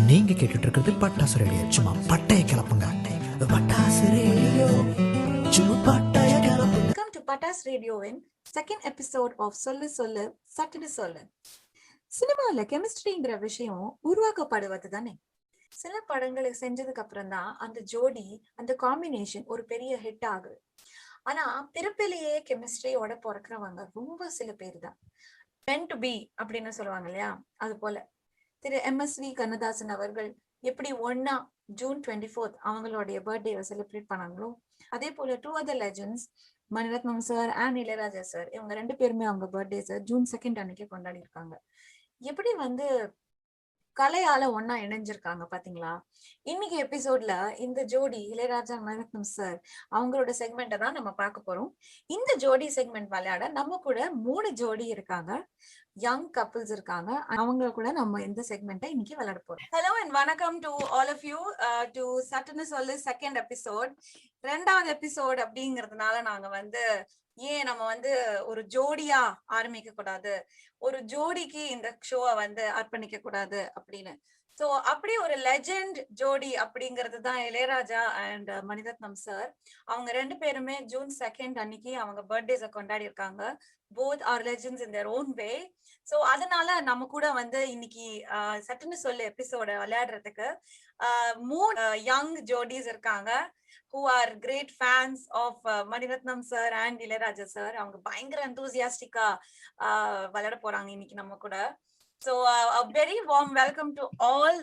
நீங்க கேட்டுட்டு இருக்கிறது பட்டாசு ரேடியோ. சும்மா பட்டைய கிளப்புங்க. பட்டாசு ரேடியோ சும்மா பட்டைய கிளப்புங்க. Welcome to Patas Radioவின் செகண்ட் எபிசோட் ஆஃப் சொல்லு சொல்லு சட்டுன்னு சொல்லு. சினிமாவில் கெமிஸ்ட்ரிங்கிற விஷயம் உருவாக்கப்படுவது தானே. சில படங்களை செஞ்சதுக்கு அப்புறம் தான் அந்த ஜோடி அந்த காம்பினேஷன் ஒரு பெரிய ஹிட் ஆகுது. ஆனா பிறப்பிலேயே கெமிஸ்ட்ரியோட பிறக்கிறவங்க ரொம்ப சில பேர் தான். meant to be அப்படின்னு சொல்லுவாங்க இல்லையா, அது போல திரு MSV கண்ணதாசன் அவர்கள் எப்படி ஒன்னா ஜூன் 24 அவங்களுடைய பர்த்டேவை செலிப்ரேட் பண்ணாங்களோ, அதே போல two other legends Mani Ratnam sir and Ilaiyaraaja sir, இவங்க ரெண்டு பேருமே அவங்க பர்த்டே சார் ஜூன் 2 அன்னைக்கு கொண்டாடி இருக்காங்க. எப்படி கலையால ஒன்னா இணைஞ்சிருக்காங்க பாத்தீங்களா. இன்னைக்கு எபிசோட்ல இந்த ஜோடி இளையராஜா மணிரத்னம் சார் அவங்களோட செக்மெண்ட்டை தான் நம்ம பார்க்க போறோம். இந்த ஜோடி செக்மெண்ட் விளையாட நம்ம கூட 3 ஜோடி இருக்காங்க, யங் கப்பிள்ஸ் இருக்காங்க. அவங்க கூட நம்ம இந்த செக்மெண்ட்டை இன்னைக்கு விளையாட போறோம். ஹலோ அண்ட் வணக்கம் to all of you to சட்டுன்னு சொல்லு செகண்ட் எபிசோட். 2வது எபிசோட் அப்படிங்கிறதுனால நாங்க ஏன் நம்ம ஒரு ஜோடியா ஆரம்பிக்க கூடாது, ஒரு ஜோடிக்கு இந்த ஷோவை அர்ப்பணிக்க கூடாது அப்படின்னு. சோ அப்படி ஒரு லெஜெண்ட் ஜோடி அப்படிங்கிறது தான் இளையராஜா அண்ட் மணிரத்னம் சார். அவங்க ரெண்டு பேருமே ஜூன் 2 அன்னைக்கு அவங்க பர்த்டேஸை கொண்டாடி இருக்காங்க. Both are legends in their own way. So அதனால நம்ம கூட இன்னைக்கு சட்டுன்னு சொல்லு எபிசோட விளையாடுறதுக்கு 3 யங் ஜோடிஸ் இருக்காங்க who are great fans of Maniratnam sir and Ilayaraja sir. அவங்க பயங்கர enthusiastic-ஆ விளையாட போறாங்க இன்னைக்கு நம்ம கூட. So a very warm welcome to all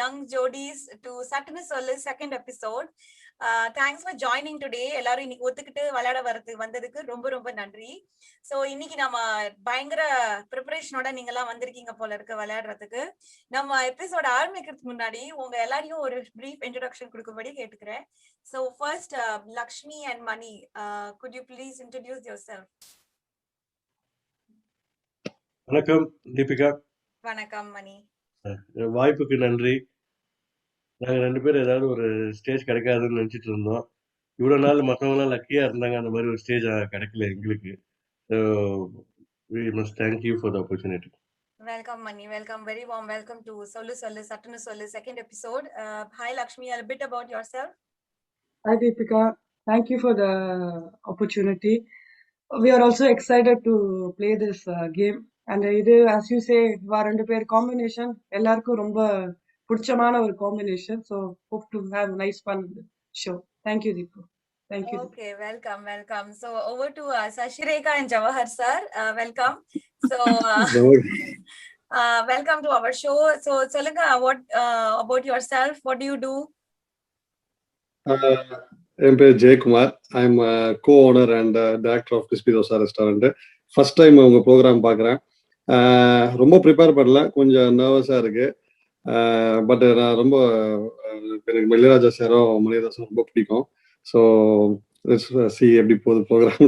young jodies to சட்டுன்னு சொல்லு second episode. Thanks for joining today. எல்லாரும் இன்னைக்கு ஒத்துக்கிட்டு விளையாட வந்ததுக்கு ரொம்ப ரொம்ப நன்றி. சோ இன்னைக்கு நம்ம பயங்கர ப்ரிப்பரேஷனோட நீங்க எல்லாம் வந்திருக்கீங்க போல இருக்கு விளையாடுறதுக்கு. நம்ம எபிசோட ஆரம்பிக்கிறதுக்கு முன்னாடி உங்க எல்லாரையும் ஒரு பிரீஃப் இன்ட்ரோடக்ஷன் கொடுக்கும்படி கேட்டுக்கிறேன். So first, Lakshmi and Mani, could you please introduce yourself? வணக்கம் தீபிகா. வணக்கம் மணி. வாய்ப்புக்கு நன்றி. நாங்கள் 2 பேரும் ஏதாவது ஒரு ஸ்டேஜ் கிடைக்காதுன்னு நினச்சிட்டு இருந்தோம். இவ்வளோ நாள் மற்றவங்களாம் லக்கியாக இருந்தாங்க, அந்த மாதிரி ஒரு ஸ்டேஜ் கிடைக்கல எங்களுக்கு. So we must thank you for the opportunity. Welcome Mani, welcome, very warm welcome to Sollu Sollu Satunu Sollu second episode. Hi Lakshmi, a bit about yourself. Hi Deepika, thank you for the opportunity. We are also excited to play this game. And as you say, ரெண்டு பேர் combination எல்லாருக்கும் ரொம்ப பிடிச்சமான ஒரு combination. So hope to have a nice fun show. Thank you Deepu. Thank you. Okay, welcome. So over to Sashireka and Jawahar sir. Welcome. So welcome to our show. So சொல்லுங்க, what about yourself? What do you do? என் பேர் Jayakumar. I am co-owner and director of Crispy Dosa restaurant. First time உங்க program பார்க்குறேன். ரொம்ப prepare பண்ணல, கொஞ்சம் நர்வஸாக இருக்கு. But நான் எனக்கு இளையராஜா சாரும் மணிரத்னம் ரொம்ப பிடிக்கும். ஸோ சி எப்படி போகுது ப்ரோக்ராம்.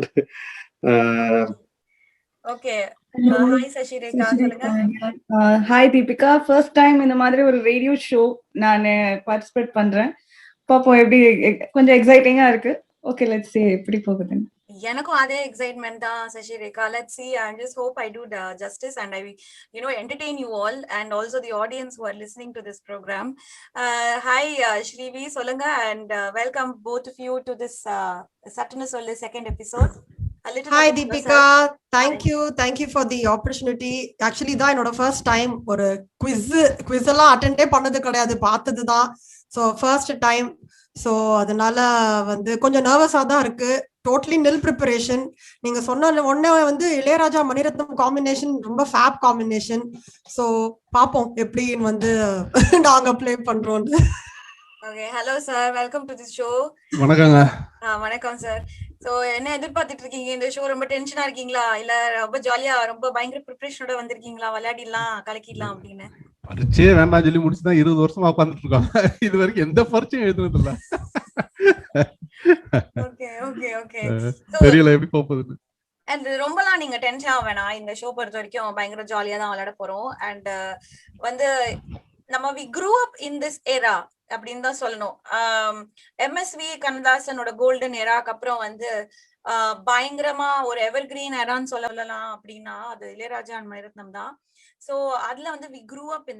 ஓகே, ஹாய் சஷிரேகா, சொல்லுங்க. ஹாய் தீபிகா, ஃபர்ஸ்ட் டைம் இந்த மாதிரி ஒரு ரேடியோ ஷோ நான் பார்ட்டிசிபேட் பண்றேன். பாப்போம், எப்படி கொஞ்சம் எக்ஸைட்டிங்கா இருக்கு. ஓகே, லெட்ஸ் see எப்படி போகுதுன்னு. எனக்கும் அதே எக்ஸைட்மெண்ட் தான் Sashirekha. Let's see. I just hope I do the justice and I entertain you all and also the audience who are listening to this program. Hi Shrivi, சொல்லுங்க, and welcome both of you to this சட்டுன்னு சொல்லு second episode. Hi Deepika, thank you for the opportunity. Actually தான் என்னோட first time ஒரு quiz எல்லாம் அட்டெண்டே பண்ணது கிடையாது, பார்த்தது தான். So first time. ஸோ அதனால கொஞ்சம் நர்வஸாக தான் இருக்கு. டோட்டலி நில் ப்ரிப்பரேஷன். நீங்க சொன்ன உடனே இளையராஜா மணிரத்னம் காம்பினேஷன் ரொம்ப ஃபேப் காம்பினேஷன். ஸோ பார்ப்போம் எப்படின்னு நாங்க ப்ளே பண்றோம். Okay, hello sir, welcome to the show. வணக்கங்க. வணக்கம் சார். சோ என்ன எதிர்பார்த்துட்டு இருக்கீங்க? இந்த ஷோ ரொம்ப டென்ஷனா இருக்கீங்களா, இல்ல ரொம்ப ஜாலியா ரொம்ப பயங்கர ப்ரிப்பரேஷனோட வந்திருக்கீங்களா, விளையாடிடலாம் கலக்கிடலாம் அப்படின்னு? பரீட்சையே வேண்டாம் சொல்லி முடிச்சுதான் 20 வருஷமா உட்காந்துட்டு இருக்கோம். இது வரைக்கும் எந்த பரீட்சையும் எழுதுனது இல்ல. ஓகே ஓகே ஓகே, தெரியல எப்படி போகுது. அண்ட் ரொம்பலாம் நீங்க டென்ஷன் ஆக வேணாம். இந்த ஷோ பொறுத்த வரைக்கும் பயங்கர ஜாலியா தான் விளையாட போறோம். அண்ட் நம்ம we grew up in this era அப்படின்னு தான் சொல்லணும். MSV கண்ணதாசனோட கோல்டன் எராக்கு அப்புறம் பயங்கரமா ஒரு எவர் கிரீன் எரான்னு சொல்லலாம் அப்படின்னா அது இளையராஜா அண்ட் மணிரத்னம் தான். So அதுல வந்து we grew up in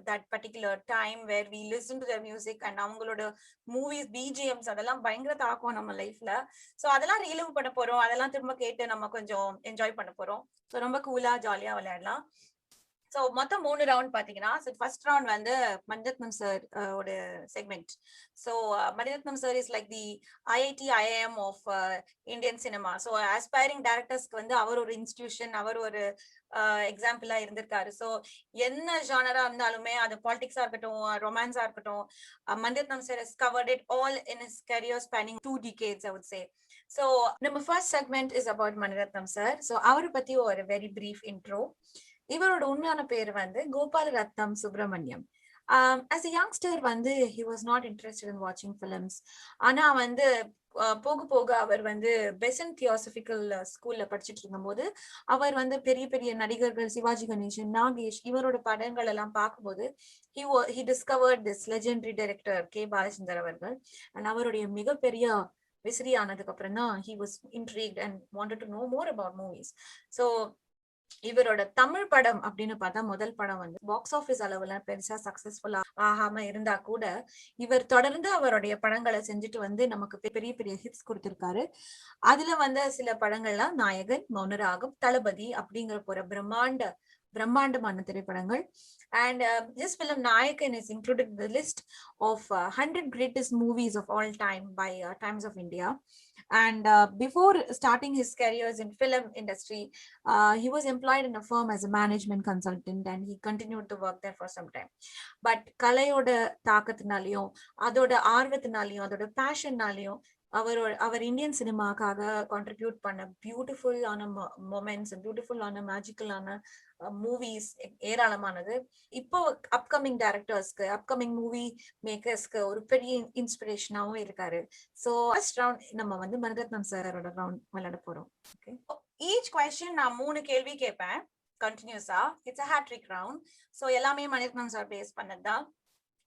that particular time where we listen to their music and அவங்களோட மூவிஸ் பிஜிஎம்ஸ் அதெல்லாம் பயங்கர தாக்கம் நம்ம லைஃப்ல. சோ அதெல்லாம் ரீலிவ் பண்ண போறோம், அதெல்லாம் திரும்ப கேட்டு நம்ம கொஞ்சம் என்ஜாய் பண்ண போறோம். சோ ரொம்ப கூலா ஜாலியா விளையாடலாம். சோ மொத்தம் 3 ரவுண்ட் பாத்தீங்கன்னா, ஃபர்ஸ்ட் ரவுண்ட் வந்து மணிரத்னம் சார் ஓட segment. So Mani Ratnam sir is like the IIT IIM of Indian cinema. So aspiring டைரக்டர்ஸ்க்கு வந்து அவர் ஒரு இன்ஸ்டிடியூஷன், அவர் ஒரு எக்ஸாம்பிளா இருந்திருக்காரு. சோ என்ன ஜானரா இருந்தாலுமே, அது பாலிடிக்ஸா இருக்கட்டும், ரொமான்ஸா இருக்கட்டும், Mani Ratnam sir has covered it all in his career spanning 2 decades, I would say. So நம்ம first segment is about Mani Ratnam sir. So அவரை பத்தி ஒரு very brief intro. இவரோட உண்மையான பேர் வந்து கோபால ரத்னம் சுப்பிரமணியம். as a youngster வந்து he was not interested in watching films. ஆனா வந்து போக போக அவர் வந்து பெசன்ட் தியோசபிக்கல் ஸ்கூல்ல படிச்சுட்டு இருக்கும்போது அவர் வந்து பெரிய பெரிய நடிகர்கள் சிவாஜி கணேசன், நாகேஷ் இவரோட படங்கள் எல்லாம் பார்க்கும்போது he discovered this legendary director K Balachander அவர்கள். and அவருடைய மிகப்பெரிய விசிறி ஆனதுக்கு அப்புறம் தான் he was intrigued and wanted to know more about movies. so இவரோட தமிழ் படம் அப்படின்னு பார்த்தா முதல் படம் வந்து பாக்ஸ் ஆபீஸ் அளவுல பெருசா சக்சஸ்ஃபுல்லா ஆகாம இருந்தா கூட இவர் தொடர்ந்து அவருடைய படங்களை செஞ்சுட்டு வந்து நமக்கு பெரிய பெரிய ஹிட்ஸ் கொடுத்திருக்காரு. அதுல வந்து சில படங்கள்லாம் நாயகன், மௌனராகம், தளபதி அப்படிங்கிற போற பிரம்மாண்டமான திரைப்படங்கள். and this film Nayakan is included in the list of 100 greatest movies of all time by Times of India. and before starting his careers in film industry, he was employed in a firm as a management consultant and he continued to work there for some time. but கலையோட தாக்கத்தினாலையும் அதோட ஆர்வத்தினாலையும் அதோட பேஷன்னாலையும் அவர் Indian சினிமாக்காக contribute பண்ண பியூட்டிஃபுல்லான moments, பியூட்டிஃபுல்லான மேஜிக்கலான movies ஏராளமானது. இப்போ upcoming டைரக்டர்ஸ்க்கு, upcoming movie மேக்கர்ஸ்க்கு ஒரு பெரிய இன்ஸ்பிரேஷனாவும் இருக்காரு. So first round நம்ம வந்து மணிரத்னம் சாரோட ரவுண்ட் விளையாட போறோம். ஓகே, ஈச் கொஸ்டின் நான் 3 கேள்வி கேட்பேன் கண்டினியூஸா. It's a hat-trick round. So எல்லாமே மணிரத்னம் சார் பேஸ் பண்ணதுதான்.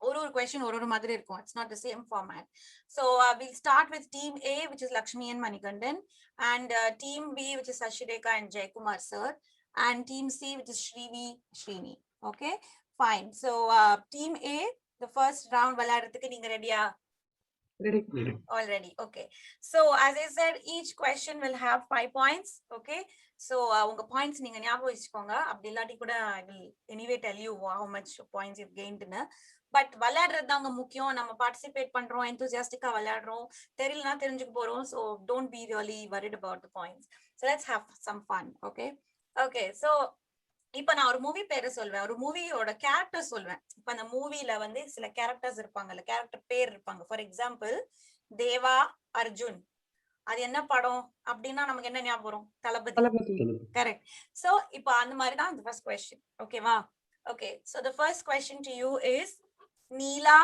ஒரு கொஸ்டின் ஒரு மாதிரி இருக்கும். It's not the same format. So we'll start with team A, which is Lakshmi and Manikandan, and team B, which is Sashireka and Jaykumar sir, and team C, which is Srini. Okay, fine. So team A, the first round விளையாடுறதுக்கு நீங்க ரெடியா? Ready. Already. Okay, so as I said, each question will have 5 points. Okay, so உங்க points நீங்க ஞாபகம் வச்சுக்கோங்க. அப்படி இல்லாட்டி கூட I will anyway tell you how much points you've gained ன்னு. பட் விளையாடுறது தாங்க முக்கியம். நம்ம பார்ட்டிசிபேட் பண்றோம், எந்தூசியாஸ்டிக்கா விளையாடுறோம், தெரியலனா தெரிஞ்சுக்க போறோம். so don't be really worried about the points. so let's have some fun. okay, so இப்ப நான் ஒரு மூவி பேரை சொல்வேன், ஒரு மூவியோட கேரக்டர் சொல்வேன். இப்ப அந்த மூவில வந்து சில கேரக்டர்ஸ் இருப்பாங்கல்ல, கேரக்டர் பேர் இருப்பாங்க. ஃபார் எக்ஸாம்பிள் தேவா, அர்ஜுன், அது என்ன படம் அப்படின்னா நமக்கு என்ன ஞாபகம் வரும்? தளபதி. கரெக்ட். சோ இப்போ அந்த மாதிரி தான் ஃபர்ஸ்ட் क्वेश्चन. ஓகேவா? Okay, so the first question to you is Neela,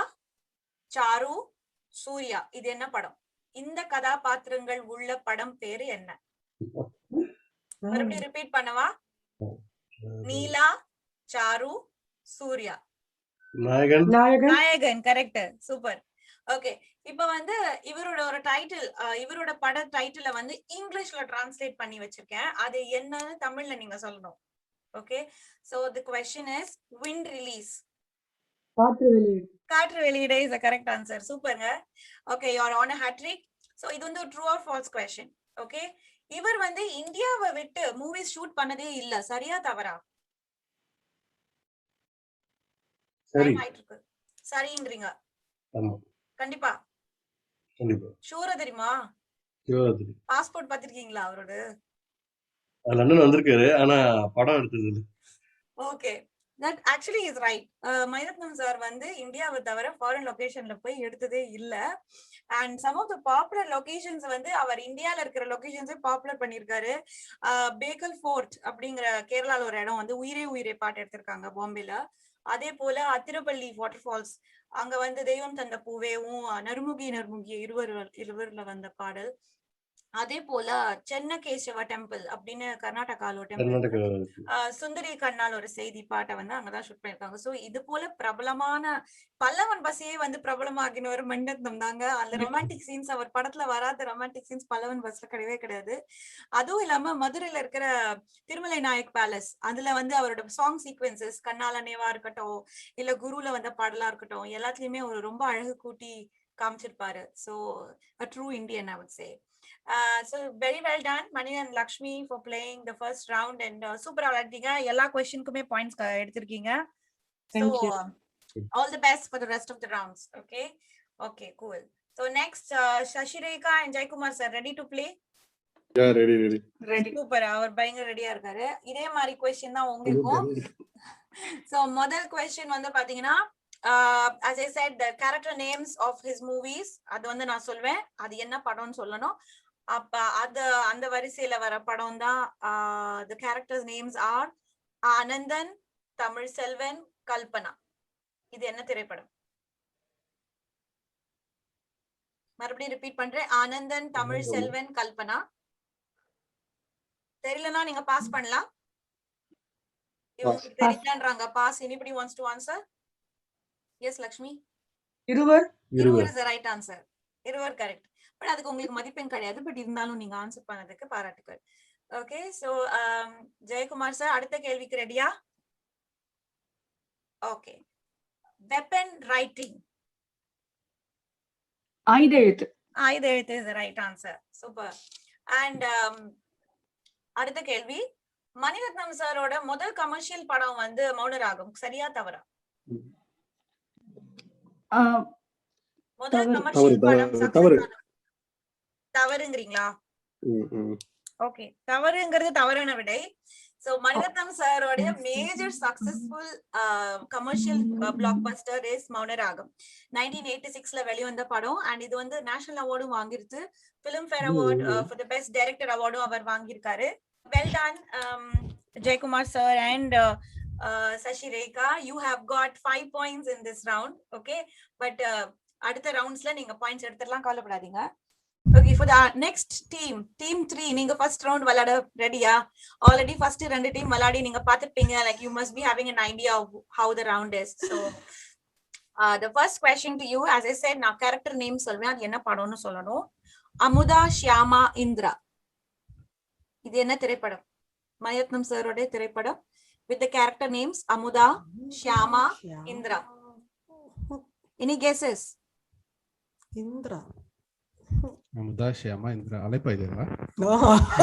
Charu, Surya, இது என்ன படம்? இந்த கதாபாத்திரங்கள் உள்ள படம் பேரு என்ன? மறுபடியும் ரிப்பீட் பண்ணவா? நீலா, சாரு, சூர்யா. நாயகன். Correct, super. ஓகே, இப்ப வந்து இவரோட ஒரு டைட்டில், இவரோட பட டைட்டில வந்து இங்கிலீஷ்ல டிரான்ஸ்லேட் பண்ணி வச்சிருக்கேன். அது என்னன்னு தமிழ்ல நீங்க சொல்லணும். Okay, so the question is wind release. காற்று வெளியீடு is the correct answer. சூப்பர்ங்க. Okay, you are on a hat trick. So இது வந்து true or false question. Okay, இவர் வந்து இந்தியாவை விட்டு மூவிஸ் ஷூட் பண்ணதே இல்ல, சரியா தவறா? சரி. சரின்றீங்க? கண்டிப்பா ஷூரா? தெரியுமா? பாஸ்போர்ட் பாத்திருக்கீங்களா அவரோட? லண்டன் வந்திருக்காரு, ஆனா படம் எடுத்தது இல்ல. Okay, that actually is right. Mani Ratnam sir வந்து இந்தியாவை தவிர ஃபாரின் லொகேஷன்ல போய் எடுத்ததே இல்ல. and some of the popular locations வந்து அவர் இந்தியால இருக்கிற லொகேஷன்ஸே பாப்புலர் பண்ணிருக்காரு. பேக்கல் ஃபோர்ட் அப்படிங்கிற கேரளால ஒரு இடம் வந்து உயிரே உயிரே பாட்டு எடுத்திருக்காங்க பாம்பேல. அதே போல அத்திரப்பள்ளி வாட்டர் ஃபால்ஸ், அங்க வந்து தெய்வம் தந்த பூவேவும் நறுமுகி இருவர்ல வந்த பாடல். அதே போல சென்னகேசவ டெம்பிள் அப்படின்னு கர்நாடகால ஒரு கர்நாடகா டெம்பிள், சுந்தரி கண்ணால் ஒரு செய்தி பாட்டை வந்து அங்கதான் ஷூட் பண்ணிருக்காங்க. சோ இது போல பிரபலமான பல்லவன் பஸ்ஸே வந்து பிரபலமாகின ஒரு மண்டபம் தாங்க. அந்த ரொமான்டிக் சீன்ஸ் அவர் படத்துல வராத ரொமான்டிக் சீன்ஸ் பல்லவன் பஸ்ல கிடையவே கிடையாது. அதுவும் இல்லாம மதுரையில இருக்கிற திருமலை நாயக் பேலஸ், அதுல வந்து அவரோட சாங் சீக்வன்சஸ் கண்ணாலனேவா இருக்கட்டும், இல்ல குருல வந்த பாடலா இருக்கட்டும், எல்லாத்துலயுமே ஒரு ரொம்ப அழகு கூட்டி காமிச்சிருப்பாரு. So a true Indian, I would say. So very well done, Mani and Lakshmi, for playing the first round, and super ஆடிட்டீங்க. எல்லா क्वेश्चनக்குமே பாயிண்ட்ஸ் எடுத்திருக்கீங்க. So Thank you. all the best for the rest of the rounds. Okay, cool. So next, Shashireka and Jaykumar sir, ready to play? Yeah, ready. Ready. Super, அவர் பயங்கர ரெடியா இருக்காரு. இதே மாதிரி question தான் உங்களுக்கும். So முதல் question வந்து பாத்தீங்கன்னா, as I said, the character names of his movies, அது வந்து நான் சொல்வேன், அது என்ன படம்னு சொல்லணும். அப்ப அந்த வரிசையில வர படம் தான். the characters names are Anandan, Tamil Selvan, Kalpana. இது என்ன திரைப்படம்? மறுபடியும் ரிப்பீட் பண்றேன், ஆனந்தன், தமிழ் செல்வன், கல்பனா. தெரியலனா நீங்க பாஸ் பண்ணலாம். இவங்களுக்கு தெரியலன்றாங்க pass. anybody wants to answer? Yes, Lakshmi. இருவர் is the right answer. இருவர் கரெக்ட். பட் அதுக்கு உங்களுக்கு மதிப்பெண் கிடையாது. பட் இருந்தாலும் நீங்க ஆன்சர் பண்ணதுக்கு பாராட்டுக்கள். ஓகே, சோ ஜெயக்குமார் சார், அடுத்த கேள்விக்கு ரெடியா? ஓகே. Weapon writing. ஆயுத எழுத்து. ஆயுத எழுத்து is the right answer. Super. And அடுத்த கேள்வி, மணிரத்னம் சாரோட முதல் கமர்ஷியல் படம் வந்து மௌனராகம், சரியா தவறா? முதல் கமர்ஷியல் படம் தவறுங்கிறீங்களா? ஓகே, தவறுங்கிறது தவறான விடை. சோ மணிரத்னம் சாரோட major successful commercial blockbuster is Mouna Ragam. 1986ல வெளிவந்த படம். அண்ட் இது வந்து நேஷனல் அவார்டும் வாங்கிருக்கு. Filmfare award for the best director அவார்டும் அவர் வாங்கியிருக்காரு. Well done, Jaykumar sir and Shashireka. You have got 5 points in this round. Okay, but அடுத்த ரவுண்ட்ஸ்ல நீங்க பாயிண்ட்ஸ் எடுத்துடலாம், கவலைப்படாதீங்க. Okay, for the next team 3, நீங்க ஃபர்ஸ்ட் ரவுண்ட் விளையாட ரெடியா? ஆல்ரெடி ஃபர்ஸ்ட் 2 டீம் விளையாடி நீங்க பாத்துப்பீங்க. Like you must be having an idea of how the round is. So the first question to you, as I said, நான் character name சொல்வேன், அது என்ன படம்னு சொல்லணும். அமுதா, ஷியாமா, இந்திரா. இது என்ன திரைப்படம்? மணிரத்னம் சாரோட திரைப்படம் with the character names Amudha, Shyama, Indira. Any guesses? Indira. Amudha, Shyama, Indira. அலைப்பா இதுங்களா?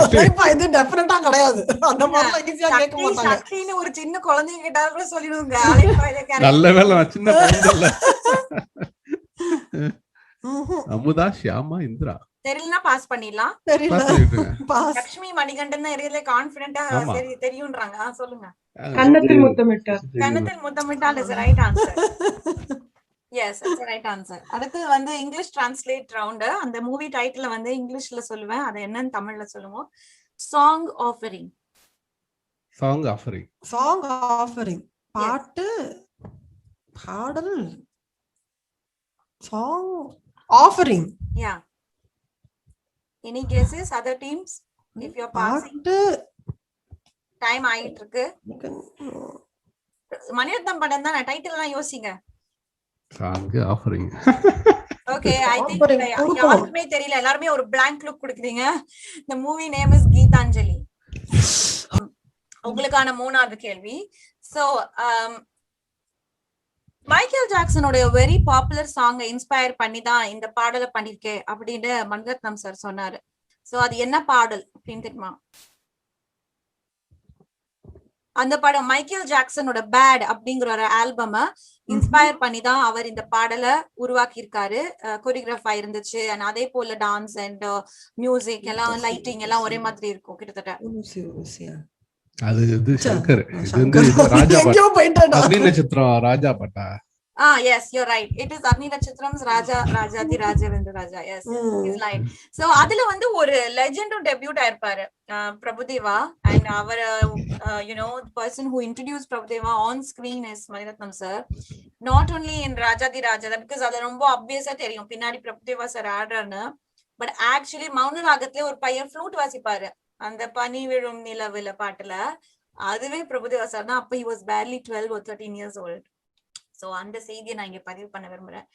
அலைப்பா இது டெஃபினட்டா கிடையாது. அந்த மாதிரி ஈஸியா கேட்க மாட்டாங்க. சக்தின்னு ஒரு சின்ன குழந்தைங்க கிட்ட கூட சொல்லிடுங்க. அலைப்பா இது கேரக்டர். நல்ல வேளை நான் சின்ன பையன்ல. அமுதா, ஷியாமா, இந்திரா. தெரியலனா பாஸ் பண்ணிடலாம். தெரியல. பாஸ். லட்சுமி மணிகண்டன் தான் ஏரியால கான்ஃபிடென்ட்டா சரி தெரியும்ன்றாங்க. சொல்லுங்க. கன்னத்தில் முத்தமிட்டார். கன்னத்தில் முத்தமிட்டால் is the right answer. Yes, that's the right answer. அடுத்து வந்து இங்கிலீஷ் டிரான்ஸ்லேட் ரவுண்ட். அந்த மூவி டைட்டில் வந்து இங்கிலீஷ்ல சொல்லுவேன், அது என்னன்னு தமிழ்ல சொல்லுவோம். Song offering. Song offering. Song offering. பாட்டு, பாடல், song offering. Yeah. Any guesses, other teams? If you're passing. Time ஆயிட்டு இருக்கு. மணிரத்னம் படம் தான், டைட்டில் எல்லாம் யோசிங்க. Song offering. Okay, I think யாருக்குமே தெரியல, எல்லாருமே ஒரு blank look கொடுக்குறீங்க. The movie name is Gitanjali. உங்களுக்கான மூணாவது கேள்வி. So மைக்கேல் ஜாக்சனோட வெரி பாப்புலர் சாங்கை இன்ஸ்பயர் பண்ணி தான் இந்த பாடலை பண்ணிருக்கேன் அப்படின்னு மணிரத்னம் சார் சொன்னாரு. சோ அது என்ன பாடல் அப்படின்னு தெரியுமா? அந்த படம் மைக்கேல் ஜாக்சனோட பேட் அப்படிங்கிற ஒரு ஆல்பம இன்ஸ்பயர் பண்ணி தான் அவர் இந்த பாடலை உருவாக்கி இருக்காரு. கொரியோகிராஃப் ஆயிருந்துச்சு. அண்ட் அதே போல டான்ஸ் அண்ட் மியூசிக் எல்லாம், லைட்டிங் எல்லாம் ஒரே மாதிரி இருக்கும் கிட்டத்தட்ட. அது இது சங்கர். இது வந்து ராஜா பாட்டா. அக்னி நட்சத்திரம் ராஜா பாட்டா. Yes, you're right. It is Agni Nakshatram's Rajati Rajavendra Raja. Yes, he's right. So அதுல வந்து ஒரு லெஜெண்டும் டெபியூட் ஆயிருப்பாரு, Prabhu Deva. And our you know, the person who introduced Prabhudeva on screen is Maniratnam sir. Not only in Rajati Raja, because அது ரொம்ப obvious-ஆ தெரியும் பின்னாடி Prabhudeva sir ஆடுறாருன்னு. But actually மௌன ராகத்திலே ஒரு பையன் ஃப்ளூட் வாசிப்பாரு அந்த பனி விழும் நிலவுல பாட்டுல. அதுவே பிரபுதேவா சார் தான். அப்ப he was barely 12 or 13 years old. So அந்த செய்தியை நான் இங்க பதிவு பண்ண விரும்புறேன்.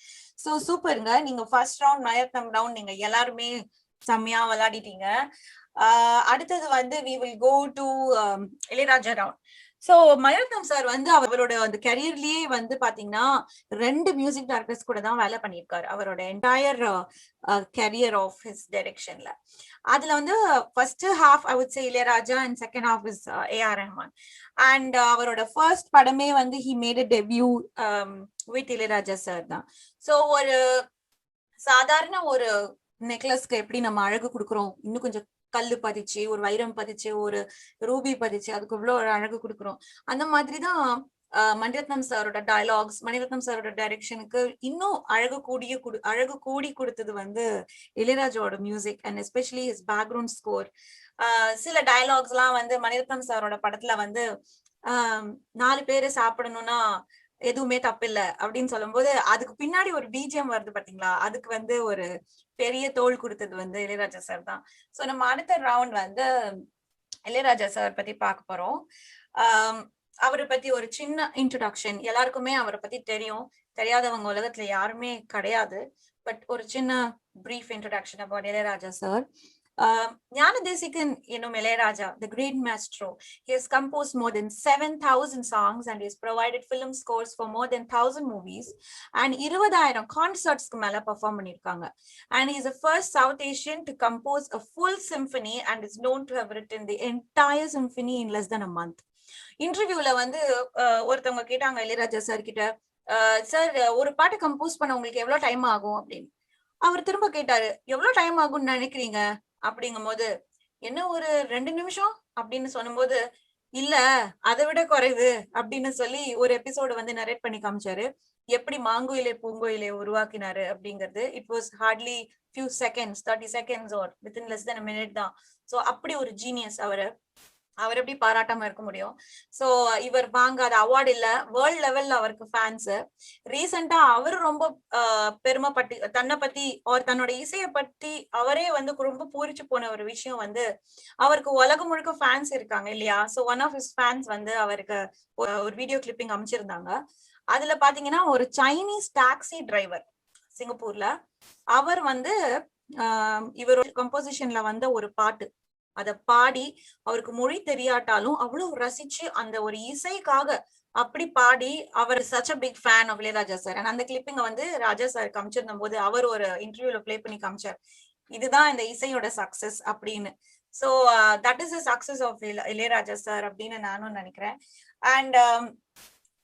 சோ சூப்பருங்க. நீங்க ஃபர்ஸ்ட் ரவுண்ட் மயக்கம் ரவுண்ட் நீங்க எல்லாருமே செம்மையா விளையாடிட்டீங்க. அடுத்தது வந்து we will go to Ilaiyaraaja round. So மயக்கம் சார் வந்து அவரோட அந்த கரியர்லயே வந்து பாத்தீங்கன்னா 2 மியூசிக் டைரக்டர்ஸ் கூட தான் வேலை பண்ணியிருக்காரு அவரோட என்டையர் கரியர் ஆஃப் ஹிஸ் டைரக்ஷன்ல. அதுல வந்து first half I would say Ilaiyaraaja and second half is A R Rahman. And அவரோட ஃபர்ஸ்ட் படமே வந்து he made a debut with Ilaiyaraaja sir தான். சோ ஒரு சாதாரண ஒரு நெக்லஸ்க்கு எப்படி நம்ம அழகு கொடுக்குறோம், இன்னும் கொஞ்சம் கல்லு பதிச்சு ஒரு வைரம் பதிச்சு ஒரு ரூபி பதிச்சு அதுக்கு இவ்வளவு ஒரு அழகு கொடுக்குறோம். அந்த மாதிரிதான் மணிரத்னம் சாரோட டயலாக்ஸ், மணிரத்னம் சாரோட டைரக்ஷனுக்கு இன்னும் அழகு கூடி கொடுத்தது வந்து இளையராஜாவோட music and especially his background score. சில டயலாக்ஸ் எல்லாம் வந்து மணிரத்னம் சாரோட படத்துல வந்து 4 பேரு சாப்பிடணும்னா எதுவுமே தப்பில்ல அப்படின்னு சொல்லும் போது அதுக்கு பின்னாடி ஒரு பிஜிஎம் வருது பாத்தீங்களா, அதுக்கு வந்து ஒரு பெரிய தோல் கொடுத்தது வந்து இளையராஜா சார் தான். சோ நம்ம அடுத்த ரவுண்ட் வந்து இளையராஜா சார் பத்தி பார்க்க போறோம். அவரை பத்தி ஒரு சின்ன இன்ட்ரோடக்ஷன். எல்லாருக்குமே அவரை பத்தி தெரியும், தெரியாதவங்க உலகத்துல யாருமே கிடையாது. பட் ஒரு சின்ன brief introduction about Ilaiyaraaja sir. Gnanadesikhan enum Ilayaraja, the great maestro, he has composed more than 7,000 songs and he has provided film scores for more than 1,000 movies and 20,000 concerts ku mela perform pannirukanga. And he is the first South Asian to compose a full symphony and is known to have written the entire symphony in less than a month. இன்டர்வியூல வந்து ஒருத்தவங்க கேட்டாங்க Ilaiyaraaja sir கிட்ட, sir ஒரு பாட்டு compose பண்ண உங்களுக்கு எவ்வளவு டைம் ஆகும் அப்படின்னு. அவர் திரும்ப கேட்டாரு, எவ்வளவு டைம் ஆகும்னு நினைக்கிறீங்க அப்படிங்கும் போது, என்ன ஒரு 2 நிமிஷம் அப்படின்னு சொல்லும்போது, இல்ல அதை விட குறைவு அப்படின்னு சொல்லி ஒரு எபிசோடு வந்து நரேட் பண்ணி காமிச்சாரு, எப்படி மாங்குயிலே பூங்குயிலே உருவாக்கினாரு அப்படிங்கிறது. It was hardly few seconds, 30 seconds or within less than a minute தான். சோ அப்படி ஒரு ஜீனியஸ் அவர் எப்படி பாராட்டாம இருக்க முடியும். சோ இவர் வாங்காத அவார்டு இல்ல, வேர்ல்ட் லெவல்ல அவருக்கு ஃபேன்ஸ். ரீசெண்டா அவரு ரொம்ப பெருமைப்பட்டு தன்னை பத்தி தன்னோட இசையை பத்தி அவரே வந்து ரொம்ப பூரிச்சு போன ஒரு விஷயம் வந்து, அவருக்கு உலகம் முழுக்க ஃபேன்ஸ் இருக்காங்க இல்லையா. So one of his fans வந்து அவருக்கு ஒரு வீடியோ கிளிப்பிங் அமைச்சிருந்தாங்க. அதுல பாத்தீங்கன்னா ஒரு சைனீஸ் டாக்ஸி டிரைவர் சிங்கப்பூர்ல, அவர் வந்து இவரோட கம்போசிஷன்ல வந்த ஒரு பாட்டு அத பாடி, அவருக்கு மொழி தெரியாட்டாலும் அவ்வளவு ரசிச்சு அந்த ஒரு இசைக்காக அப்படி பாடி, அவர் such a big fan of Ilaiyaraaja sir. அந்த கிளிப்பிங்க வந்து ராஜா சார் காமிச்சிருந்த போது அவர் ஒரு இன்டர்வியூல பிளே பண்ணி காமிச்சார், இதுதான் இந்த இசையோட சக்சஸ் அப்படின்னு. So that is the success of Ilaiyaraaja sir அப்படின்னு நானும் நினைக்கிறேன். அண்ட்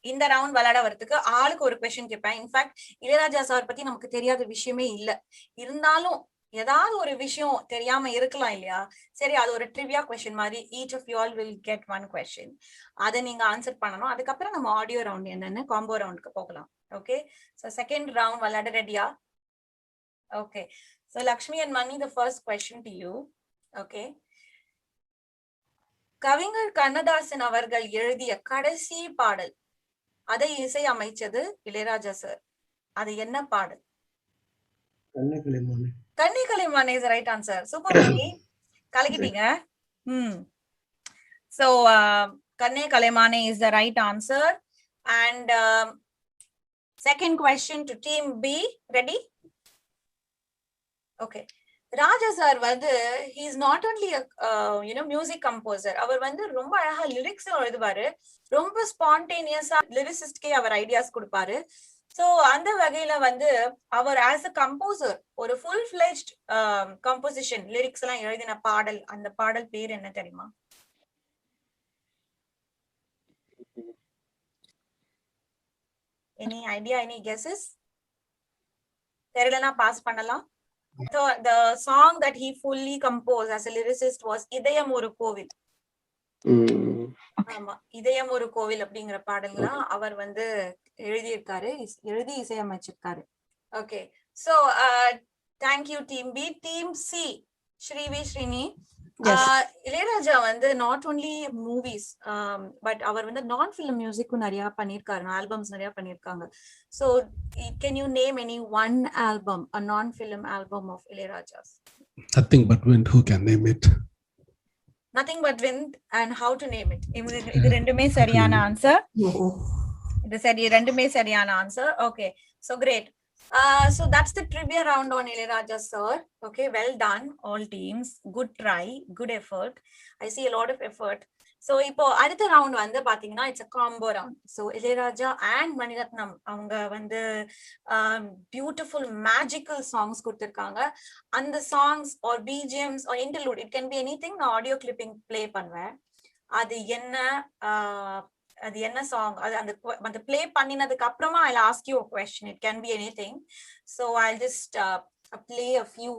இந்த ரவுண்ட் விளையாட வரதுக்கு ஆளுக்கு ஒரு கொஸ்டின் கேட்பேன். இன்ஃபேக்ட் இளையராஜா சார் பத்தி நமக்கு தெரியாத விஷயமே இல்ல, இருந்தாலும் ஏதாவது ஒரு விஷயம் தெரியாம இருக்கலாம் இல்லையா. சரி, அது ஒரு ட்ரிவியா கொஸ்டின் மாதிரி. Each of you all will get 1 question. அதை நீங்க ஆன்சர் பண்ணணும். அதுக்கப்புறம் நம்ம ஆடியோ ரவுண்ட் என்னன்னு காம்போ ரவுண்டுக்கு போகலாம். ஓகே, சோ செகண்ட் ரவுண்ட் விளையாட ரெடியா? Okay, so Lakshmi and Mani, the first question to you. ஓகே, கவிஞர் கண்ணதாசன் அவர்கள் எழுதிய கடைசி பாடல், அதை இசை அமைச்சது இளையராஜா சார். அது என்ன பாடல்? கண்ணே கலைமானே is the right answer. Super money, கலக்கிட்டீங்க. So கண்ணே கலைமானே is the right answer. And second question to team B. Ready? Okay. Raja sir வந்து he is not only a music composer. அவர் வந்து ரொம்ப அழகா லிரிக்ஸ் எழுதுவாரு, ரொம்ப ஸ்பான்டேனியஸா லிரிசிஸ்ட்கே அவர் ஐடியாஸ் கொடுப்பாரு. சோ அந்த வகையில வந்து அவர் ஆஸ் அ கம்போசர் ஒரு ஃபுல் ஃபிளெஜ்ட் கம்போசிஷன் லிரிக்ஸ் எல்லாம் எழுதின பாடல், அந்த பாடல் பேர் என்ன தெரியுமா? Any idea, any guesses? தெரியலனா பாஸ் பண்ணலாம். So the song that he fully composed as a lyricist was இதயம் ஒரு கோவில். ஆமா, இதயம் ஒரு கோவில் அப்படிங்கிற பாடல்லாம் அவர் வந்து எழுதி இசையமைச்சிருக்காரு. Okay, so thank you team B. Team C, Srivi Srini, Yes. Ilaiyaraaja வந்து நாட் ஒன்லி மூவிஸ் பட் அவர் வந்து நான் ஃபிலிம் மியூசிக்கும் நிறைய பண்ணிருக்காரு, ஆல்பம்ஸ் நிறைய பண்ணிருக்காங்க. So can you name any one album, a non film album of Ilaiyaraaja's? Nothing but wind. Who can name it? Nothing but wind and how to name it. இது ரெண்டுமே சரியான ஆன்சர். இது சரி, ரெண்டுமே சரியான answer. Okay, so great. So that's the trivia round on Ilayaraja sir. Okay, well done all teams. Good try, good effort. I see a lot of effort. So இப்போ அடுத்த round வந்து பாத்தீங்கன்னா it's a combo round. So Ilaiyaraaja and Mani Ratnam அவங்க வந்து beautiful magical songs கொடுத்திருக்காங்க. அந்த songs or BGMs or interlude, it can be anything. நான் audio clipping play பண்ணுவேன். அது என்ன சாங், அது அந்த ப்ளே பண்ணினதுக்கு அப்புறமா I'll ask you a question. It can be anything. So I'll just play a few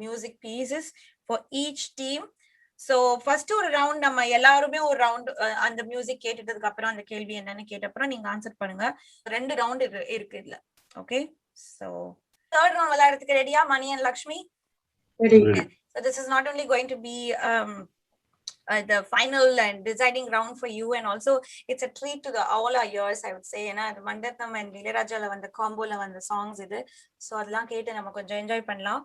music pieces for each team. So first ஒரு round நம்ம எல்லாருமே ஒரு ரவுண்ட் அந்த மியூசிக் கேட்டதுக்கு அப்புறம் அந்த கேள்வி என்னன்னு கேட்ட அப்புறம் நீங்க ஆன்சர் பண்ணுங்க. 2 ரவுண்ட் இருக்கு இதுல. ஓகே, so third round விளையாடுறதுக்கு ரெடியா மணி and Lakshmi? Ready. So this is not only going to be the final and deciding round for you, and also it's a treat to all our ears, I would say. ஏன்னா அது Mani Ratnam and இளையராஜால வந்த காம்போல வந்த songs இது. So அதெல்லாம் கேட்டு நம்ம கொஞ்சம் enjoy பண்ணலாம்.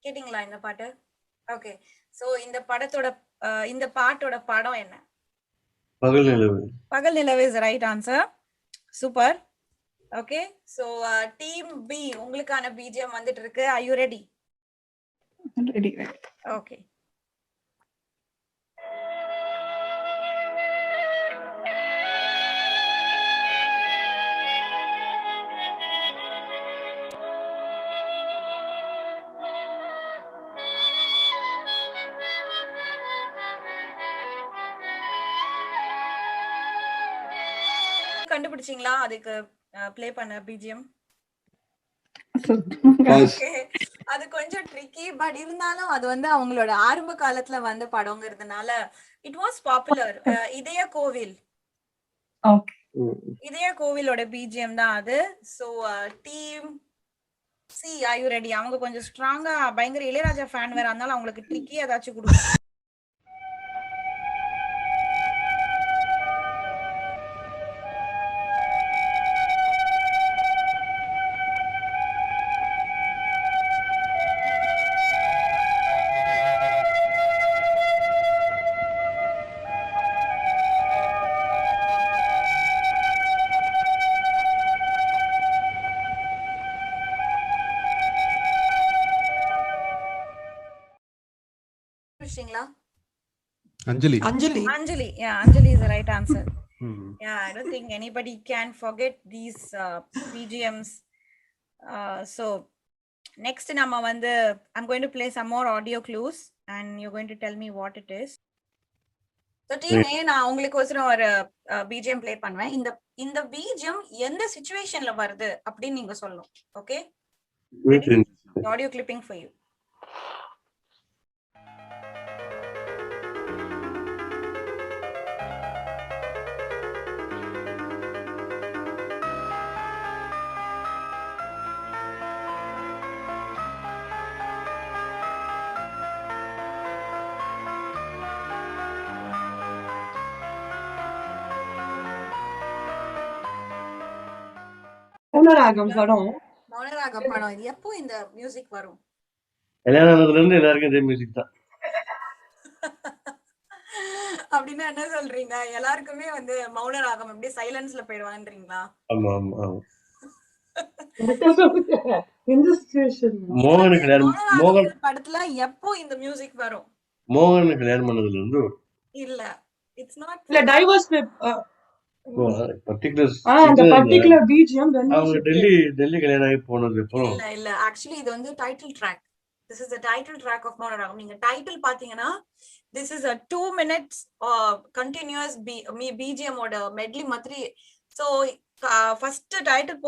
கேட்டிங்களா இந்த பாட்டு? ஓகே, சோ இந்த பாட்டோட படம் என்ன? பகல் நிலவு. பகல் நிலவு is right answer. Super. Okay, so team B உங்களுக்கான பிஜிஎம் வந்துட்டு இருக்கு. Are you ready? Ready. Okay. கண்டுபிடிச்சீங்களா அதுக்கு ப்ளே பண்ண பிஜிஎம்? அது கொஞ்சம் ட்ரிக்கி, பட் இருந்தாலும் அது வந்து அவங்களோட ஆரம்ப காலத்துல வந்த படம்ங்கிறதுனால இட் வாஸ் பாப்புலர். இதய கோவில், இதய கோவிலோட பிஜிஎம் தான் அது. So team C, are you ready? அவங்க கொஞ்சம் ஸ்ட்ராங்கா பயங்கர இளையராஜா ஃபேன் வேற, அதனால அவங்களுக்கு ட்ரிக்கி ஏதாச்சும் கொடுங்க. Anjali. Yeah, Anjali is the right answer. Yeah, I don't think anybody can forget these BGMs. So next nama vandu I'm going to play some more audio clues and you're going to tell me what it is. So team na ungalku osram or BGM play பண்ணுவேன். இந்த BGM எந்த சிச்சுவேஷன்ல வருது அப்படி நீங்க சொல்லணும். Okay? Audio clipping for you. Mouna Ragam படம். மௌனராகம் படம். இது எப்போ இந்த மியூசிக் வரும்? கல்யாணத்துல இருந்து எல்லாருக்கும் இதே மியூசிக் தான். அப்படின்னா என்ன சொல்றீங்க? எல்லாருக்குமே வந்து மௌனராகம் அப்படியே சைலன்ஸ்ல போயிடுவான்றீங்களா? ஆமா ஆமா ஆமா. இந்த சிச்சுவேஷன் மோகன் கல்யாணம் படத்துல எப்போ இந்த மியூசிக் வரும்? மோகன் கல்யாணம் பண்ணதுல இருந்து இல்ல, இட்ஸ் நாட். இல்ல, டைவர்ஸ் பர்టిక్యులர் BGM அவங்க டெல்லி கல்யாணம் ஆகி போனது அப்புறம். இல்ல ஆக்சுவலி இது வந்து title track. This is the title track of Maunaragam. நீங்க டைட்டில் பாத்தீங்கன்னா this is a 2 minutes continuous BGM ஓட மெட்லி மாதிரி. ஸோ ஃபர்ஸ்ட் டைட்டில்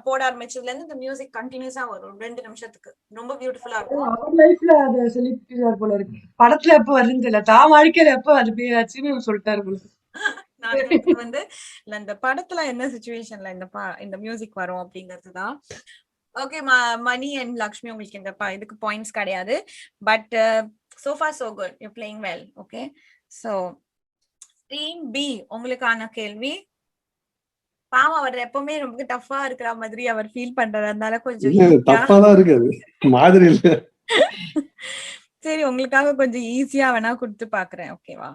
போட ஆரம்பிச்சதுல இருந்து இந்த மியூசிக் கண்டினியூஸா வரும் 2 நிமிஷத்துக்கு. ரொம்ப பியூட்டிஃபுல்லா இருக்கும். அவர் லைஃப்ல அது சொல்லிட்டு போல இருக்கு. படத்துல எப்ப வருதுன்னு தெரியல, தான் வாழ்க்கையில எப்ப அது பேச்சுன்னு சொல்லிட்டாரு போல. நான் வந்து இந்த படத்துல என்ன சிச்சுவேஷன்ல இந்த மியூசிக் வரும் அப்படிங்கிறதுதான். ஓகே, மணி அண்ட் லக்ஷ்மி உங்களுக்கு இந்த இதுக்கு பாயிண்ட்ஸ் கிடையாது. But so far so good, you're playing well. Okay, so team B உங்களுக்கான கேள்வி. பாவம் அவர் எப்பவுமே ரொம்ப டஃபா இருக்கிற மாதிரி அவர் ஃபீல் பண்றாரு, அதனால கொஞ்சம் டஃபா தான் இருக்காது மாதிரி இல்ல. சரி, உங்களுக்காக கொஞ்சம் ஈஸியா வேணா கொடுத்து பாக்குறேன். ஓகேவா?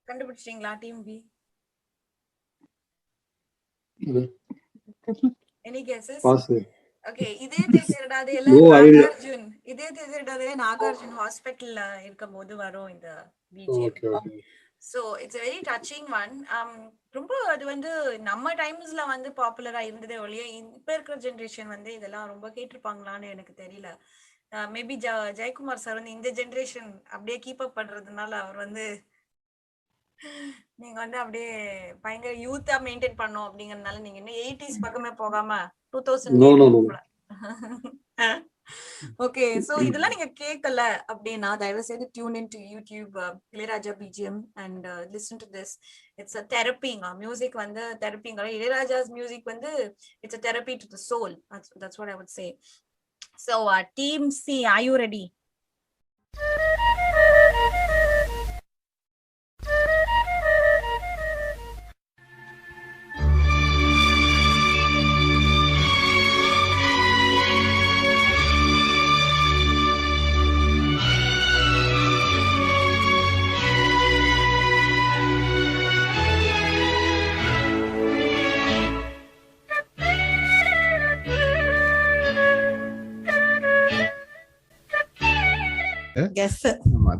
கண்டுபிடிச்சிட்டீங்களா team B? Any guesses? Okay, இதே தேசிரடாதேல நாகார்ஜுன், நாகார்ஜுன் ஹாஸ்பிடல்ல இருக்கும்போது வரும் இந்த BGM. So it's a very touching one. ரொம்ப அது வந்து நம்ம டைம்ஸ்ல வந்து பாப்புலரா இருந்ததே ஒழிய இப்ப இருக்கிற ஜெனரேஷன் வந்து இதெல்லாம் ரொம்ப கேட்டிருப்பாங்களான்னு எனக்கு தெரியல. மேபி ஜெயக்குமார் சார் வந்து இந்த ஜெனரேஷன் அப்படியே கீப் அப் பண்றதுனால அவர் வந்து நீங்க வந்து அப்படியே பயங்கர யூத்தா மெயின்டைன் பண்ணோம் அப்படிங்கறதுனால நீங்க இன்னும் 80s பக்கமே போகாம 2000. ஓகே, சோ இதெல்லாம் நீங்க கேட்கல அப்படின்னா தயவு செய்து tune in to YouTube Ilaiyaraaja BGM and listen to this. It's a therapeutic music வந்து தெரப்பிங்க. இளையராஜாஸ் மியூசிக் வந்து it's a therapy to the soul. That's what I would say. So team C, are you ready?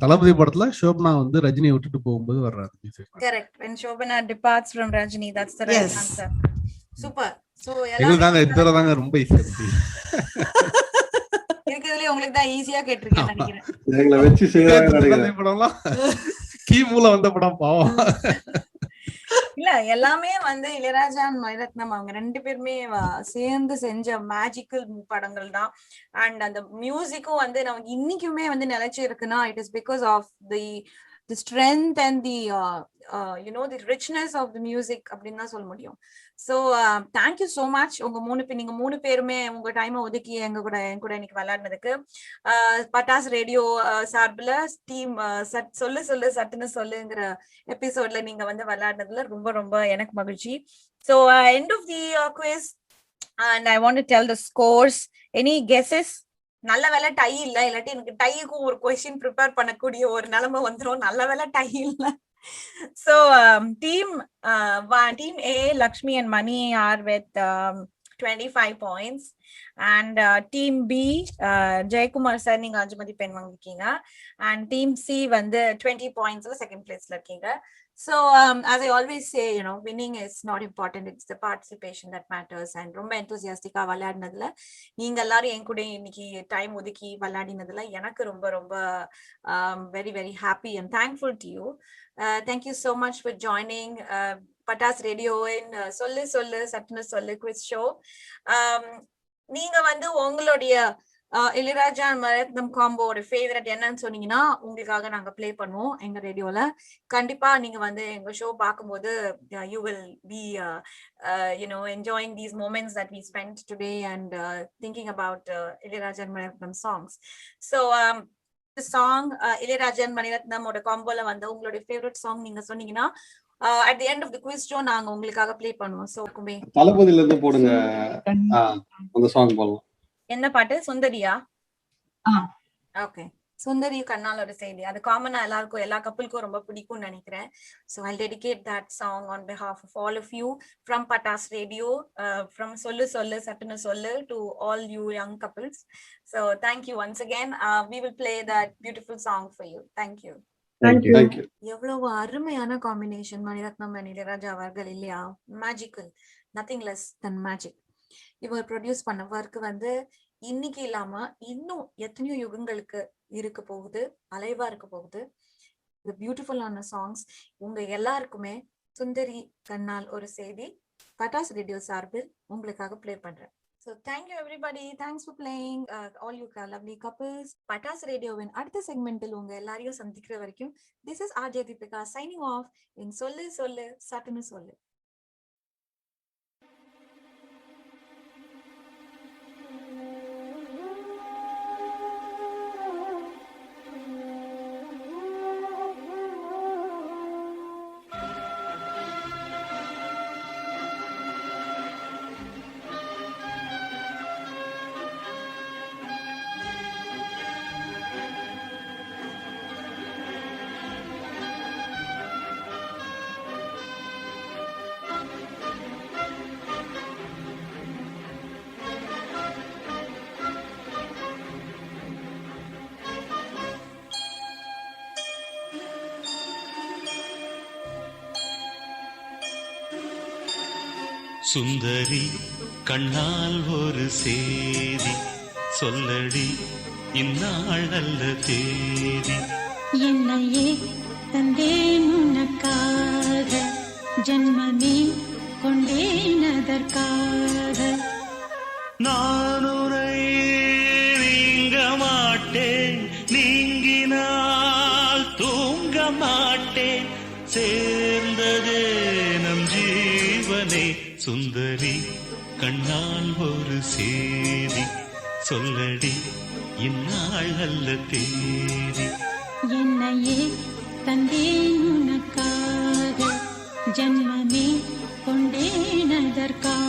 தளபதி படத்துல ஷோபனா வந்து ரஜினியை விட்டுட்டு போகும்போது வர்றாரு. Correct. When Shobana departs from Rajini, that's the right answer. Super. So எங்களுதாங்க இதுதாங்க ரொம்ப ஈஸியா இருக்கு. இருக்குதுல உங்களுக்கு தான் ஈஸியா கேட்டிருக்கேன் நினைக்கிறேன். எங்களை வச்சு செய்யறாங்க நினைக்கிறேன். படம்லாம் கீமூல வந்த படம் பாவம். இல்ல எல்லாமே வந்து இளையராஜா மணிரத்னம் அவங்க 2 பேருமே சேர்ந்து செஞ்ச மேஜிக்கல் படங்கள் தான். அண்ட் அந்த மியூசிக்கும் வந்து நமக்கு இன்னைக்குமே வந்து நிலைச்சு இருக்குன்னா it is because of the strength and the the richness of the music அப்படின்னு தான் சொல்ல முடியும். So thank you so much. நீங்க 3 பேருமே உங்க டைமை ஒதுக்கி என் கூட இன்னைக்கு விளையாடுனதுக்கு. பட்டாஸ் ரேடியோ சார்பில் டீம் சொல்லு சட்டுன்னு சொல்லுங்கிற எபிசோட்ல நீங்க வந்து விளையாடுனதுல ரொம்ப ரொம்ப எனக்கு மகிழ்ச்சி. So end of the quiz and I want to tell the scores. Any guesses? நல்ல வேலை டை இல்ல, இல்லாட்டி எனக்கு டைக்கும் ஒரு கொஸ்டின் ப்ரிப்பேர் பண்ணக்கூடிய ஒரு நிலைமை வந்துடும். நல்ல வேலை டை இல்ல. So team A, Lakshmi and Mani are with 25 points and team B, Jayakumar sir நீங்க 5 மதிப்பெண் வாங்கிருக்கீங்க and team C வந்து 20 points second place ல இருக்கீங்க. So as I always say, winning is not important, it's the participation that matters. And ரொம்ப enthusiastic-ஆ விளையாடினதுல நீங்க எல்லாரும் என் கூட இன்னைக்கு டைம் ஒதுக்கி விளையாடினதுல எனக்கு ரொம்ப ரொம்ப very very happy and thankful to you. Thank you so much for joining Patas Radio in சொல்லு சட்டுன்னு சொல்லு quiz show. நீங்க வந்து உங்களுடைய இளையராஜா மணிரத்னம் காம்போட ஃபேவரட் என்னன்னு சொன்னீங்கன்னா உங்களுக்காக நாங்க பிளே பண்ணுவோம் எங்க ரேடியோல. கண்டிப்பா நீங்க வந்து எங்க ஷோ பார்க்கும்போது you will be enjoying these moments that we spent today and thinking about Ilaiyaraaja Mani Ratnam songs. So the song Ilaiyaraaja Mani Ratnam ஓட காம்போல வந்து உங்களுடைய ஃபேவரட் சாங் நீங்க சொன்னீங்கன்னா at the end of the quiz show நாங்க உங்களுக்காக ப்ளே பண்ணுவோம். சோ தளபதியில இருந்து போடுங்க அந்த சாங் போடலாம். என்ன பாட்டு? சுந்தரியா? ஓகே. சுந்தரி கண்ணால் ஒரு செய்தி, அது காமனா எல்லாருக்கும், எல்லா கப்பலுக்கும் ரொம்ப பிடிக்கும்னு நினைக்கிறேன். So I'll dedicate that song on behalf of all of you from Patas Radio, from Sollu Sollu Sattunu Sollu to all you young couples. So thank you once again. We will play that beautiful song for you. Thank you. Thank you. Thank you. எவ்வளவு அருமையான combination Mani Ratnam and Ilaiyaraaja அவர்கள் இல்லையா? Magical, nothing less than magic. இவர் produce பண்ண work வந்து இன்னைக்கு இல்லாம இன்னும் எத்தனையோ யுகங்களுக்கு இருக்க போகுது, அலைவா இருக்க போகுது. இந்த பியூட்டிஃபுல்லான சாங்ஸ் உங்க எல்லாருக்குமே சுந்தரி கண்ணால் ஒரு செய்தி பட்டாஸ் ரேடியோ சார்பில் உங்களுக்காக ப்ளே பண்றேன். So thank you everybody. Thanks for playing, all you lovely couples. Patas Radioவின் அடுத்த செக்மெண்டில் உங்க எல்லாரையும் சந்திக்கிற வரைக்கும் this is RJ Deepika signing off in Sollu Sollu Sattunu Sollu. சுந்தரி கண்ணால் ஒரு சேதி சொல்லடி, இந்நாள் அல்ல தேதி. என்னையே தந்தேன் உனக்காக, ஜன்மமே கொண்டேன் அதற்காக. நான் உன்னை நீங்க மாட்டேன், நீங்கினால் தூங்க மாட்டேன், சேர்ந்ததே நம் ஜீவனே. சுந்தரி கண்ணால் ஒரு சேதி சொல்லடி, இந்நாள் அல்ல தேதி. என்னையே தந்தேன் உனக்காக, ஜன்மமே கொண்டேன் அதற்காக.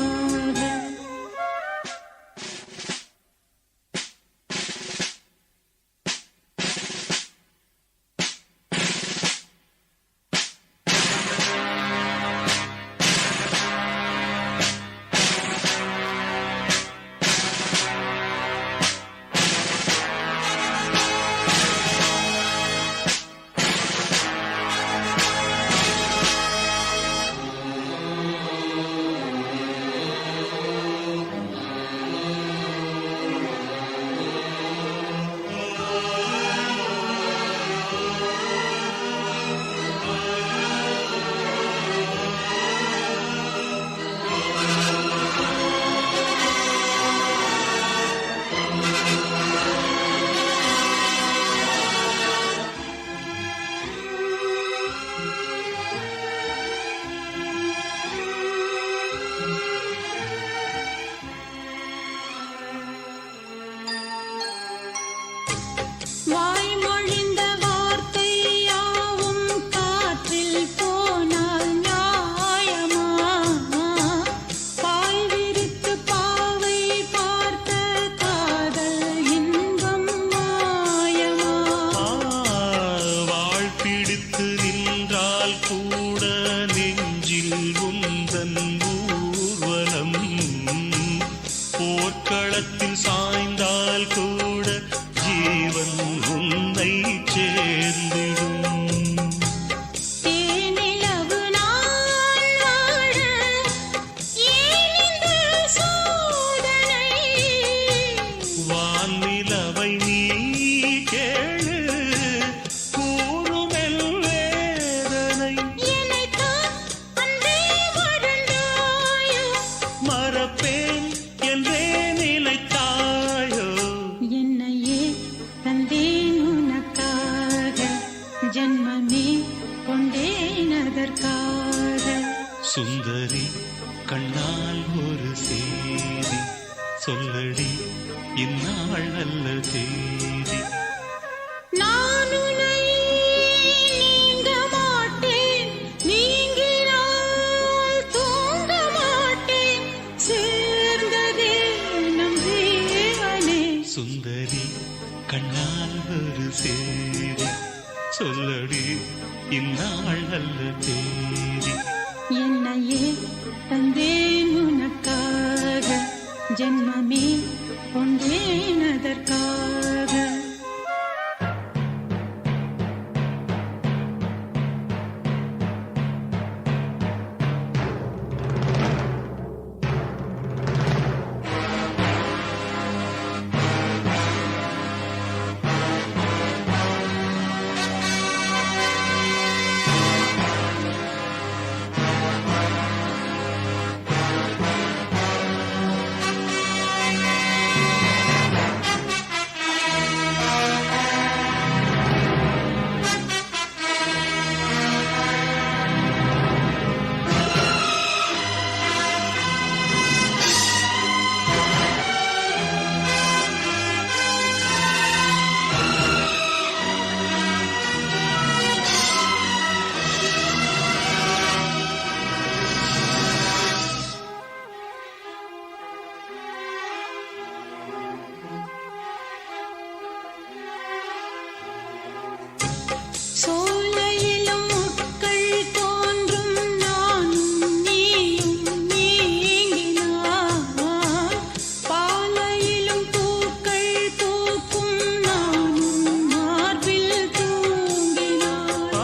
சுந்தரி கண்ணால் ஒரு சேதி சொல்லடி, இந்நாள் அல்ல தேதி. நான் உன்னை நீங்க மாட்டேன், நீங்கினால் தூங்க மாட்டேன், சேர்ந்ததே நம் ஜீவனே. சுந்தரி கண்ணால் ஒரு சொல்லடி இந்நாள் நல்ல தேதி. என்னையே தந்தேன் உனக்காக, ஜென்மமே கொண்டேன் அதற்காக. சோலையிலும் முட்கள் தோன்றும் நானும் நீயும் நீங்கினார், பாலையிலும் பூக்கள் பூக்கும் நானும் மார்பில் தூங்கினார்.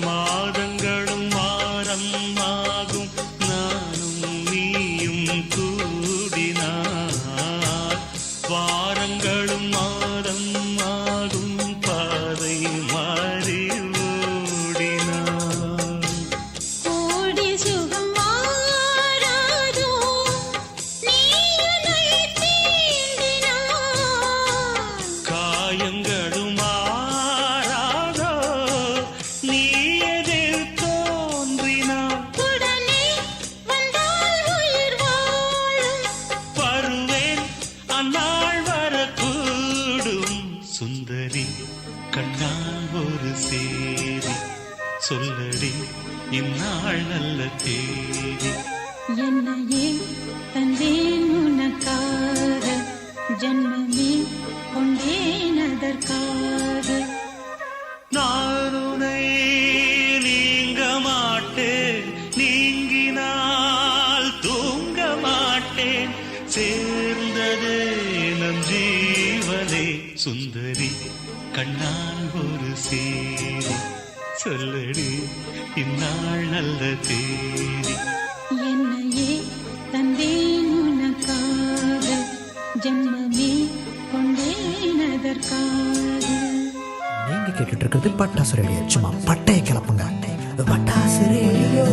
மாதங்களும் வாரம் ஆகும் நானும் நீயும் கூடினார், வாரங்களும் மாதம் ஆகும் பாதை மாறி ஓடினார். கோடி சுகம் மாறாதோ நீ என்னை தீண்டினார், காயங்களும் மாறாதோ நீ எதிர் தோன்றினார். உடனே வந்தால் உயிர் வாழும், வருவேன் அந்நாள் வரக்கூடும். சுந்தரி கண்ணால் ஒரு சேதி சொல்லடி இந்நாள் நல்ல தேதி. என்னையே தந்தேன் உனக்காக, ஜென்மமே கொண்டேன் அதற்காக. நான் உன்னை நீங்க மாட்டேன், நீங்கினால் தூங்க மாட்டேன், சேர்ந்ததே நம் ஜீவனே. சுந்தரி கண்ணால் ஒரு சேதி சொல்லடி இந்நாள் நல்ல தேதி. என்னையே தந்தேன் உனக்காக, ஜென்மமே கொண்டேன் அதற்காக. நீங்க கேட்டுட்டு இருக்கிறது பட்டாசு ரேடியோ. சும்மா பட்டைய கிளப்புங்க. பட்டாசு ரேடியோ